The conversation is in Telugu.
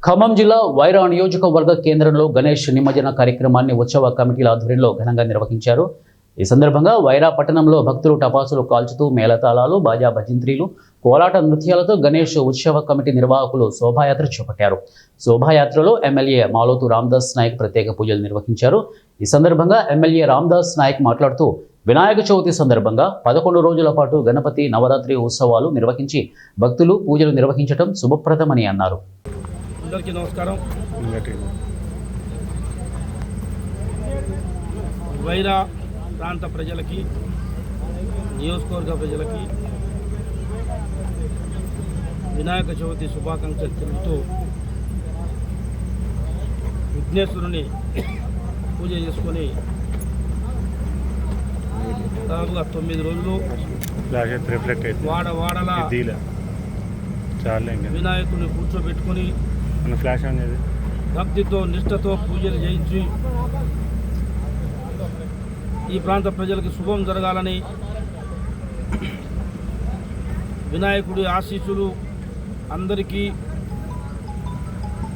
ఖమ్మం జిల్లా వైరా నియోజకవర్గ కేంద్రంలో గణేష్ నిమజ్జన కార్యక్రమాన్ని ఉత్సవ కమిటీల ఆధ్వర్యంలో ఘనంగా నిర్వహించారు. ఈ సందర్భంగా వైరా పట్టణంలో భక్తులు టపాసులు కాల్చుతూ మేళతాళాలు, బాజా భజంత్రీలు, కోలాట నృత్యాలతో గణేష్ ఉత్సవ కమిటీ నిర్వాహకులు శోభాయాత్ర చేపట్టారు. శోభాయాత్రలో ఎమ్మెల్యే మాలోతు రామదాస్ నాయక్ ప్రత్యేక పూజలు నిర్వహించారు. ఈ సందర్భంగా ఎమ్మెల్యే రామదాస్ నాయక్ మాట్లాడుతూ వినాయక చవితి సందర్భంగా 11 రోజుల పాటు గణపతి నవరాత్రి ఉత్సవాలు నిర్వహించి భక్తులు పూజలు నిర్వహించడం శుభప్రదమని అన్నారు. అందరికీ నమస్కారం. వైరా ప్రాంత ప్రజలకి, నియోజకవర్గ ప్రజలకి వినాయక చవితి శుభాకాంక్షలు తెలుపుతూ విఘ్నేశ్వరుని పూజ చేసుకొని దాదాపుగా 9 రోజులు వాడలా వినాయకుడిని కూర్చోబెట్టుకొని భక్తితో నిష్ఠతో పూజలు చేయించి ఈ ప్రాంత ప్రజలకు శుభం జరగాలని, వినాయకుడి ఆశీస్సులు అందరికీ